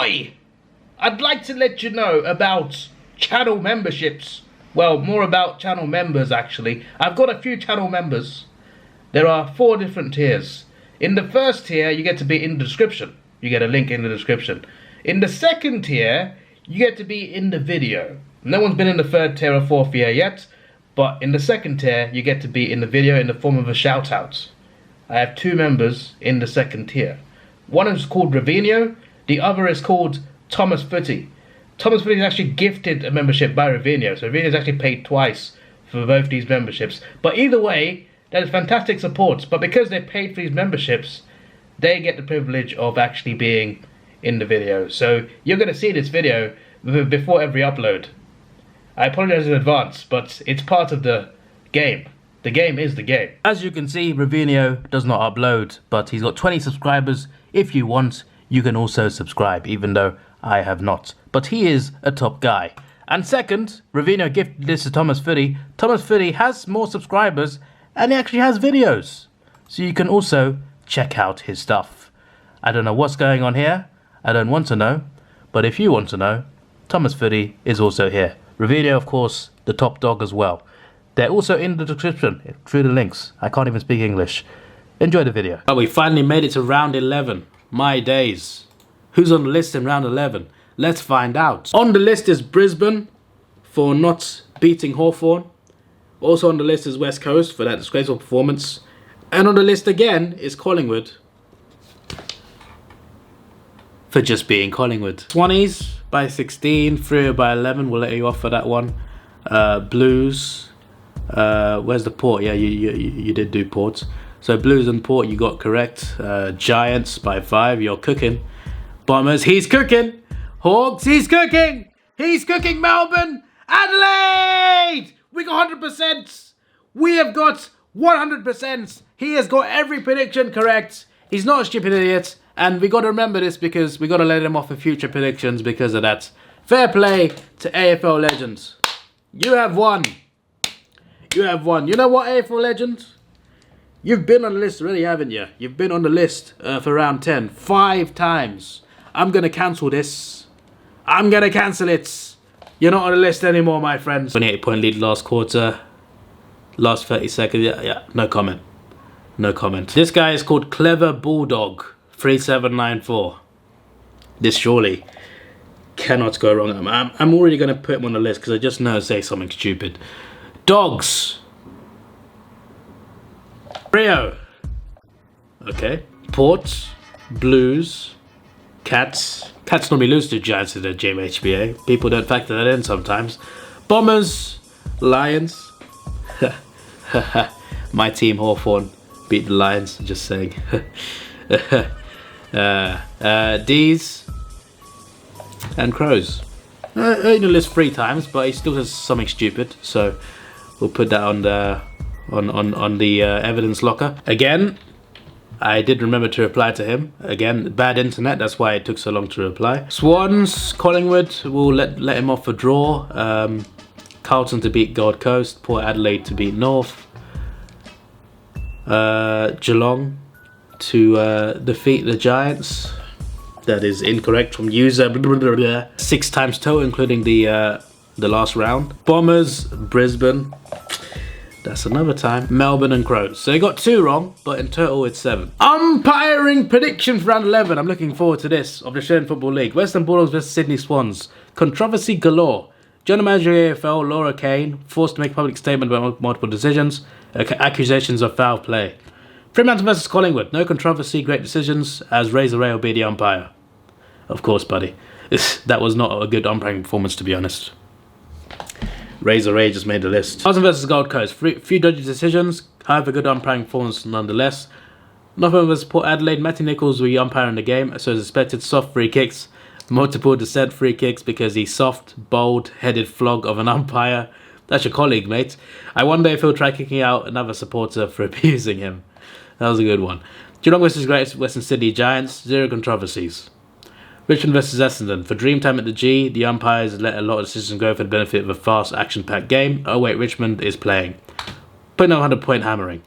boy! I'd like to let you know about channel memberships. Well, more about channel members actually. I've got a few channel members. There are 4 different tiers. In the first tier, you get to be in the description. You get a link in the description. In the second tier, you get to be in the video. No one's been in the 3rd tier or 4th tier yet, but in the second tier, you get to be in the video in the form of a shout out. I have 2 members in the 2nd tier. One is called Ravinho, the other is called Thomas Footy. Thomas Footy is actually gifted a membership by Ravinho, so Ravinho is actually paid twice for both these memberships. But either way, that is fantastic support. But because they paid for these memberships, they get the privilege of actually being in the video. So you're going to see this video before every upload. I apologize in advance, but it's part of the game. The game is the game. As you can see, Ravinho does not upload, but he's got 20 subscribers. If you want, you can also subscribe, even though I have not. But he is a top guy. And second, Ravinho gifted this to Thomas Footy. Thomas Footy has more subscribers, and he actually has videos. So you can also check out his stuff. I don't know what's going on here. I don't want to know. But if you want to know, Thomas Footy is also here. Ravinho, of course, the top dog as well. They're also in the description through the links. I can't even speak English. Enjoy the video. Oh, we finally made it to round 11. My days. Who's on the list in round 11? Let's find out. On the list is Brisbane for not beating Hawthorn. Also on the list is West Coast for that disgraceful performance. And on the list again is Collingwood for just being Collingwood. Swannies by 16, Freo by 11. We'll let you off for that one. Blues. Where's the Port? Yeah, you did do Port. So Blues and Port you got correct. Giants by 5. You're cooking. Bombers, he's cooking. Hawks, he's cooking. He's cooking. Melbourne, Adelaide. We got 100%. We have got 100%. He has got every prediction correct. He's not a stupid idiot. And we got to remember this because we got to let him off for future predictions because of that. Fair play to AFL legends. You have won. You have won. You know what, AFL legend? You've been on the list already, haven't you? You've been on the list for round 10 5 times. I'm going to cancel this. I'm going to cancel it. You're not on the list anymore, my friends. 28-point lead last quarter. Last 30 seconds. Yeah, no comment. No comment. This guy is called Clever Bulldog 3794. This surely cannot go wrong. I'm already going to put him on the list because I just know say something stupid. Dogs. Freo. Okay. Port. Blues. Cats. Cats normally lose to Giants in the GMHBA. People don't factor that in sometimes. Bombers. Lions. My team Hawthorn beat the Lions. Just saying. D's. And Crows. In the list 3 times, but he still has something stupid. So we'll put that on the evidence locker. Again, I did remember to reply to him. Again, bad internet, that's why it took so long to reply. Swans, Collingwood, we'll let him off for draw. Carlton to beat Gold Coast. Port Adelaide to beat North. Geelong to defeat the Giants. That is incorrect from user. 6 times total, including the last round. Bombers, Brisbane. That's another time. Melbourne and Crows. So you got 2 wrong, but in total it's 7. Umpiring prediction for round 11. I'm looking forward to this of the Australian Football League. Western Bulldogs vs Sydney Swans. Controversy galore. General Manager of AFL, Laura Kane, forced to make a public statement about multiple decisions. Accusations of foul play. Fremantle vs Collingwood. No controversy, great decisions, as Razor Ray will be the umpire. Of course, buddy. That was not a good umpiring performance, to be honest. Razor Ray just made the list. Carlton vs Gold Coast. Few dodgy decisions, however good umpiring performance nonetheless. Northern vs Port Adelaide. Matty Nichols will be umpiring the game, so as expected, soft free kicks. Multiple dissent free kicks because he's soft, bold-headed flog of an umpire. That's your colleague, mate. I wonder if he'll try kicking out another supporter for abusing him. That was a good one. Geelong vs Great Western Sydney Giants. 0 controversies. Richmond vs Essendon. For Dreamtime at the G, the umpires let a lot of decisions go for the benefit of a fast, action-packed game. Oh wait, Richmond is playing. But no 100-point hammering.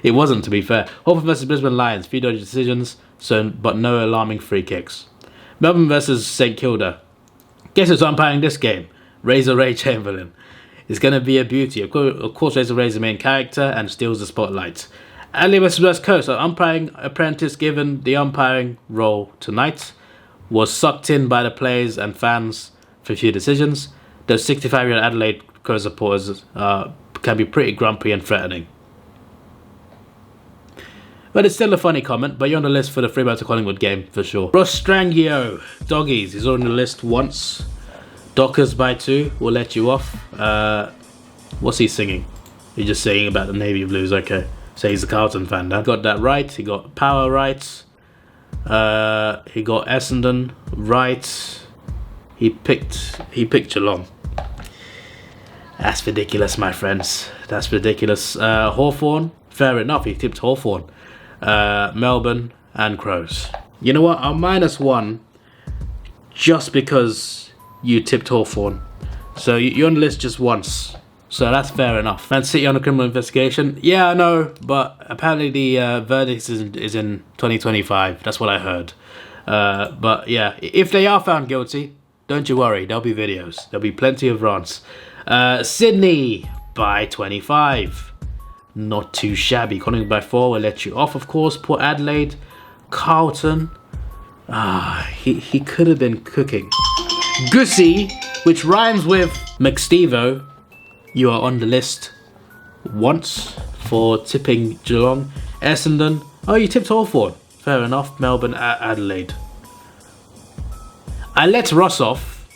It wasn't, to be fair. Hawthorn vs Brisbane Lions. Few dodgy decisions, but no alarming free kicks. Melbourne versus St Kilda. Guess who's umpiring this game? Razor Ray Chamberlain. It's going to be a beauty. Of course, Razor Ray is the main character and steals the spotlight. Adelaide versus West Coast. Our umpiring apprentice, given the umpiring role tonight, was sucked in by the players and fans for a few decisions. Those 65-year-old Adelaide Crows supporters can be pretty grumpy and threatening. But it's still a funny comment, but you're on the list for the Fremantle to Collingwood game for sure. Ross Strangio, Doggies, he's on the list once. Dockers by 2, will let you off. What's he singing? He's just singing about the Navy Blues, okay. So he's a Carlton fan now. Got that right, he got Power right. He got Essendon right. He picked Geelong. That's ridiculous, my friends. That's ridiculous. Hawthorn, fair enough, he tipped Hawthorn. Melbourne and Crows. You know what? I'm -1 just because you tipped Hawthorn. So you're on the list just once. So that's fair enough. Man City on a criminal investigation. Yeah, I know, but apparently the verdict is in 2025. That's what I heard. But yeah, if they are found guilty, don't you worry. There'll be videos. There'll be plenty of rants. Sydney by 25. Not too shabby. Collingwood by 4 will let you off, of course. Port Adelaide, Carlton. He could have been cooking. Gussie, which rhymes with McStevo. You are on the list once for tipping Geelong. Essendon. Oh, you tipped Hawthorn. Fair enough. Melbourne, Adelaide. I let Ross off,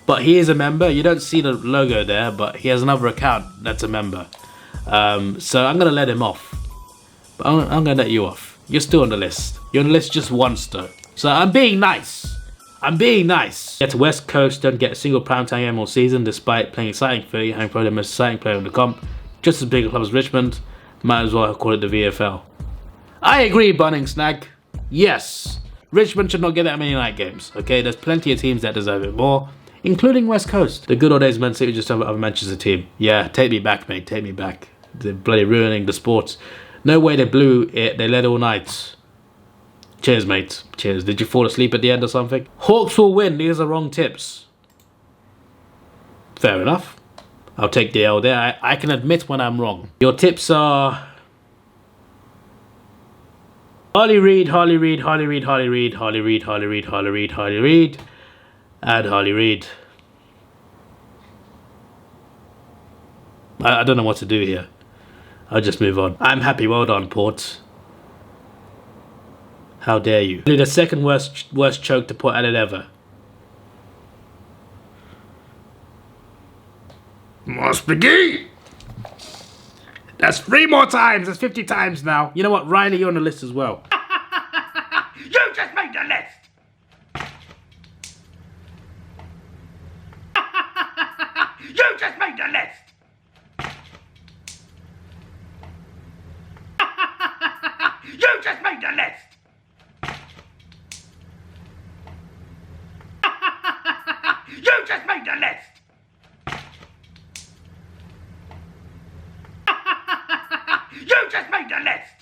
but he is a member. You don't see the logo there, but he has another account that's a member. So I'm going to let him off. But I'm going to let you off. You're still on the list. You're on the list just once though. So I'm being nice. I'm being nice. Yet West Coast don't get a single primetime game all season despite playing exciting footy, having probably the most exciting player in the comp. Just as big a club as Richmond. Might as well call it the VFL. I agree, Bunning Snag. Yes. Richmond should not get that many night games. Okay, there's plenty of teams that deserve it more, including West Coast. The good old days Man City just have a Manchester team. Yeah, take me back, mate. Take me back. They're bloody ruining the sport. No way they blew it. They led all night. Cheers, mate. Cheers. Did you fall asleep at the end or something? Hawks will win. These are wrong tips. Fair enough. I'll take the L there. I can admit when I'm wrong. Your tips are... Harley Reid, Harley Reid, Harley Reid, Harley Reid, Harley Reid, Harley Reid, Harley Reid, Harley Reid, and Harley Reid. I don't know what to do here. I'll just move on. I'm happy. Well done, Port. How dare you? The second worst choke to Port Adelaide ever. Must begin. That's 3 more times. That's 50 times now. You know what? Riley, you're on the list as well. You just made the list. You just made the list. You just made the list. You just made the list. You just made the list!